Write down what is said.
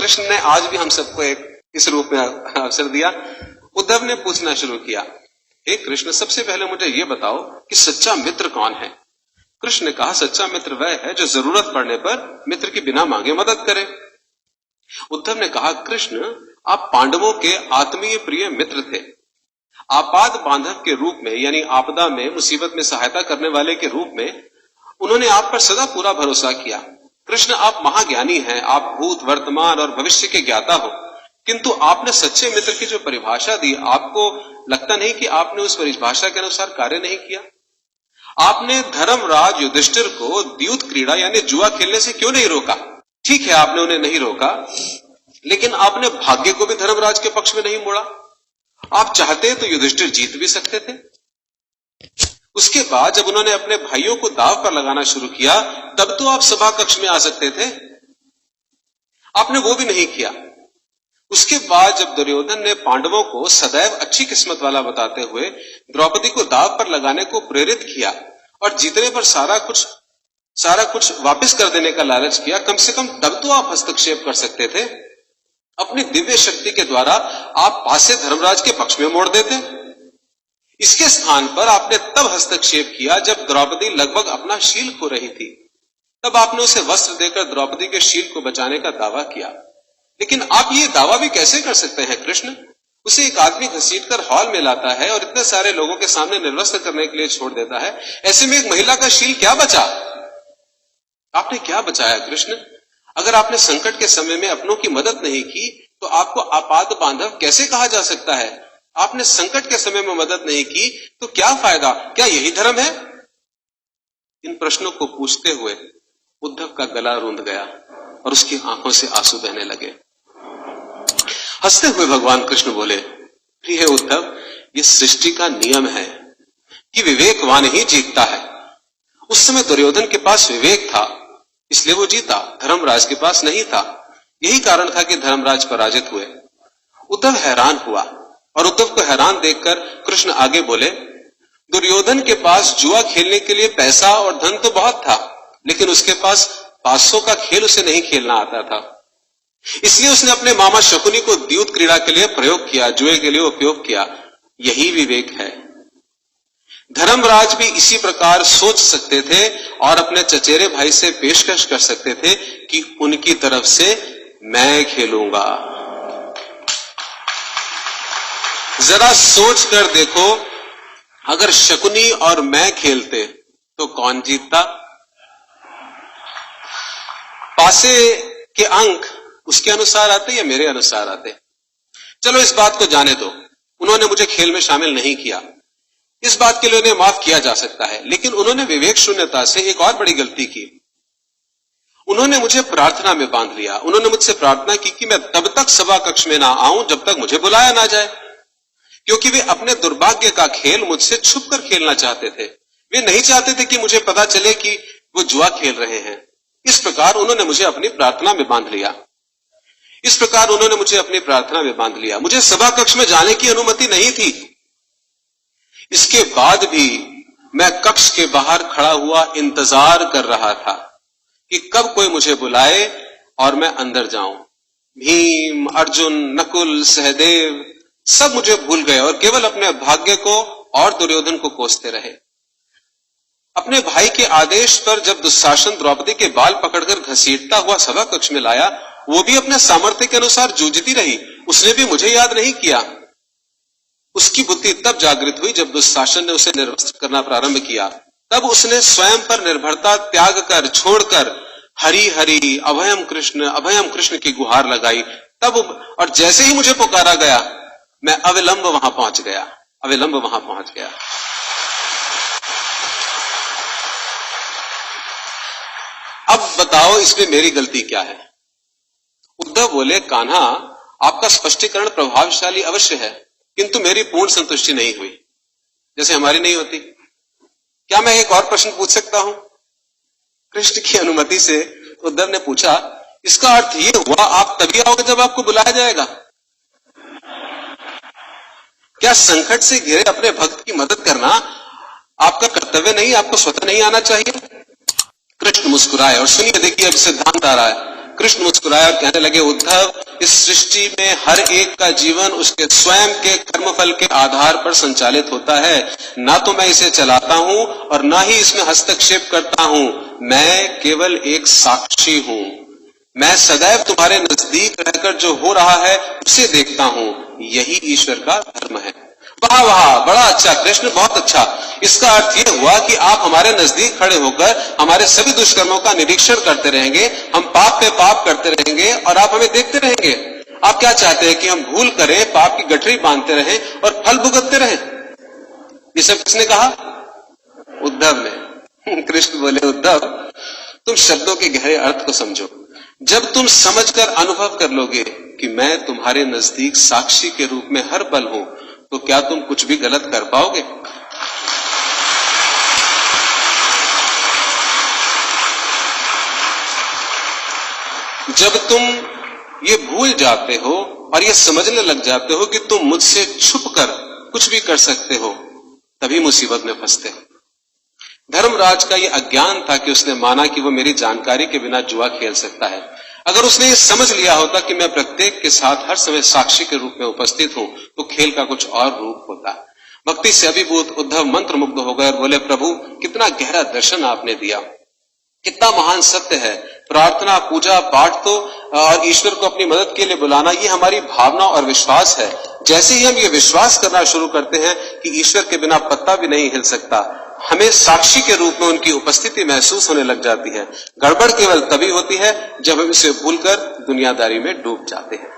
कृष्ण ने आज भी हम सबको इस रूप में अवसर दिया। उद्धव ने पूछना शुरू किया, हे कृष्ण, सबसे पहले मुझे यह बताओ कि सच्चा मित्र कौन है? कृष्ण ने कहा, सच्चा मित्र वह है जो जरूरत पड़ने पर मित्र की बिना मांगे मदद करे। उद्धव ने कहा, कृष्ण, आप पांडवों के आत्मीय प्रिय मित्र थे। आपाद बांधव के रूप में, यानी आपदा में, मुसीबत में सहायता करने वाले के रूप में उन्होंने आप पर सदा पूरा भरोसा किया। कृष्ण, आप महाज्ञानी हैं, आप भूत, वर्तमान और भविष्य के ज्ञाता हो, किंतु आपने सच्चे मित्र की जो परिभाषा दी, आपको लगता नहीं कि आपने उस परिभाषा के अनुसार कार्य नहीं किया? आपने धर्मराज युधिष्ठिर को द्यूत क्रीड़ा यानी जुआ खेलने से क्यों नहीं रोका? ठीक है, आपने उन्हें नहीं रोका, लेकिन आपने भाग्य को भी धर्मराज के पक्ष में नहीं मोड़ा। आप चाहते तो युधिष्ठिर जीत भी सकते थे। उसके बाद जब उन्होंने अपने भाइयों को दांव पर लगाना शुरू किया, तब तो आप सभा कक्ष में आ सकते थे। आपने वो भी नहीं किया। उसके बाद जब दुर्योधन ने पांडवों को सदैव अच्छी किस्मत वाला बताते हुए द्रौपदी को दांव पर लगाने को प्रेरित किया और जीतने पर सारा कुछ वापस कर देने का लालच किया, कम से कम तब तो आप हस्तक्षेप कर सकते थे। अपनी दिव्य शक्ति के द्वारा आप पासे धर्मराज के पक्ष में मोड़ देते। इसके स्थान पर आपने तब हस्तक्षेप किया जब द्रौपदी लगभग अपना शील खो रही थी। तब आपने उसे वस्त्र देकर द्रौपदी के शील को बचाने का दावा किया। लेकिन आप ये दावा भी कैसे कर सकते हैं कृष्ण? उसे एक आदमी घसीटकर हॉल में लाता है और इतने सारे लोगों के सामने निर्वस्त्र करने के लिए छोड़ देता है। ऐसे में एक महिला का शील क्या बचा? आपने क्या बचाया कृष्ण? अगर आपने संकट के समय में अपनों की मदद नहीं की तो आपको आपात बांधव कैसे कहा जा सकता है? आपने संकट के समय में मदद नहीं की तो क्या फायदा? क्या यही धर्म है? इन प्रश्नों को पूछते हुए उद्धव का गला रूंध गया और उसकी आंखों से आंसू बहने लगे। हंसते हुए भगवान कृष्ण बोले, प्रिय उद्धव, ये सृष्टि का नियम है कि विवेकवान ही जीतता है। उस समय दुर्योधन के पास विवेक था, इसलिए वो जीता, धर्मराज के पास नहीं था। यही कारण था कि धर्मराज पराजित हुए। उद्धव हैरान हुआ और उद्धव को हैरान देखकर कृष्ण आगे बोले, दुर्योधन के पास जुआ खेलने के लिए पैसा और धन तो बहुत था, लेकिन उसके पास 500 का खेल उसे नहीं खेलना आता था। इसलिए उसने अपने मामा शकुनी को द्यूत क्रीड़ा के लिए प्रयोग किया, जुए के लिए उपयोग किया। यही विवेक है। धर्मराज भी इसी प्रकार सोच सकते थे और अपने चचेरे भाई से पेशकश कर सकते थे कि उनकी तरफ से मैं खेलूंगा। जरा सोच कर देखो, अगर शकुनी और मैं खेलते तो कौन जीतता? पासे के अंक उसके अनुसार आते या मेरे अनुसार आते? चलो इस बात को जाने दो, उन्होंने मुझे खेल में शामिल नहीं किया, इस बात के लिए उन्हें माफ किया जा सकता है। लेकिन उन्होंने विवेक शून्यता से एक और बड़ी गलती की। उन्होंने मुझे प्रार्थना में बांध लिया। उन्होंने मुझसे प्रार्थना की कि मैं तब तक सभा कक्ष में ना आऊं जब तक मुझे बुलाया ना जाए, क्योंकि वे अपने दुर्भाग्य का खेल मुझसे छुपकर खेलना चाहते थे। वे नहीं चाहते थे कि मुझे पता चले कि वो जुआ खेल रहे हैं। इस प्रकार उन्होंने मुझे अपनी प्रार्थना में बांध लिया। मुझे सभा कक्ष में जाने की अनुमति नहीं थी। इसके बाद भी मैं कक्ष के बाहर खड़ा हुआ इंतजार कर रहा था कि कब कोई मुझे बुलाए और मैं अंदर जाऊं। भीम, अर्जुन, नकुल, सहदेव सब मुझे भूल गए और केवल अपने भाग्य को और दुर्योधन को कोसते रहे। अपने भाई के आदेश पर जब दुशासन द्रौपदी के बाल पकड़कर घसीटता हुआ सभा कक्ष में लाया, वो भी अपने सामर्थ्य के अनुसार जूझती रही। उसने भी मुझे याद नहीं किया। उसकी बुद्धि तब जागृत हुई जब दुशासन ने उसे निर्वस्त्र करना प्रारंभ किया। तब उसने स्वयं पर निर्भरता त्याग कर, छोड़कर हरि हरि अभयम कृष्ण की गुहार लगाई। तब और जैसे ही मुझे पुकारा गया, मैं अविलंब वहां पहुंच गया। अब बताओ इसमें मेरी गलती क्या है? उद्धव बोले, कान्हा, आपका स्पष्टीकरण प्रभावशाली अवश्य है, किंतु मेरी पूर्ण संतुष्टि नहीं हुई, जैसे हमारी नहीं होती। क्या मैं एक और प्रश्न पूछ सकता हूं? कृष्ण की अनुमति से उद्धव ने पूछा, इसका अर्थ यह हुआ आप तभी आओगे जब आपको बुलाया जाएगा? क्या संकट से घिरे अपने भक्त की मदद करना आपका कर्तव्य नहीं, आपको स्वतः नहीं आना चाहिए? कृष्ण मुस्कुराए और सुनिए, देखिए अब सिद्धांत आ रहा है। कृष्ण मुस्कुराए और कहने लगे, उद्धव, इस सृष्टि में हर एक का जीवन उसके स्वयं के कर्मफल के आधार पर संचालित होता है। ना तो मैं इसे चलाता हूं और ना ही इसमें हस्तक्षेप करता हूं। मैं केवल एक साक्षी हूं। मैं सदैव तुम्हारे नजदीक रहकर जो हो रहा है उसे देखता हूं। यही ईश्वर का धर्म है। वाह वाह, बड़ा अच्छा कृष्ण, बहुत अच्छा। इसका अर्थ यह हुआ कि आप हमारे नजदीक खड़े होकर हमारे सभी दुष्कर्मों का निरीक्षण करते रहेंगे, हम पाप पे पाप करते रहेंगे और आप हमें देखते रहेंगे। आप क्या चाहते हैं कि हम भूल करें, पाप की गठरी बांधते रहें और फल भुगतते रहें? ये सब किसने कहा? उद्धव ने। कृष्ण बोले, उद्धव, तुम शब्दों के गहरे अर्थ को समझो। जब तुम समझकर अनुभव कर लोगे कि मैं तुम्हारे नजदीक साक्षी के रूप में हर पल हूं, तो क्या तुम कुछ भी गलत कर पाओगे? जब तुम ये भूल जाते हो और ये समझने लग जाते हो कि तुम मुझसे छुपकर कुछ भी कर सकते हो, तभी मुसीबत में फंसते हो। धर्मराज का ये अज्ञान था कि उसने माना कि वो मेरी जानकारी के बिना जुआ खेल सकता है। अगर उसने ये समझ लिया होता कि मैं प्रत्येक के साथ हर समय साक्षी के रूप में उपस्थित हूं, तो खेल का कुछ और रूप होता। भक्ति से अभिभूत उद्धव मंत्र मुग्ध हो गए और बोले, प्रभु, कितना गहरा दर्शन आपने दिया, कितना महान सत्य है। प्रार्थना, पूजा पाठ तो और ईश्वर को अपनी मदद के लिए बुलाना, ये हमारी भावना और विश्वास है। जैसे ही हम ये विश्वास करना शुरू करते हैं कि ईश्वर के बिना पत्ता भी नहीं हिल सकता, हमें साक्षी के रूप में उनकी उपस्थिति महसूस होने लग जाती है। गड़बड़ केवल तभी होती है जब हम इसे भूलकर दुनियादारी में डूब जाते हैं।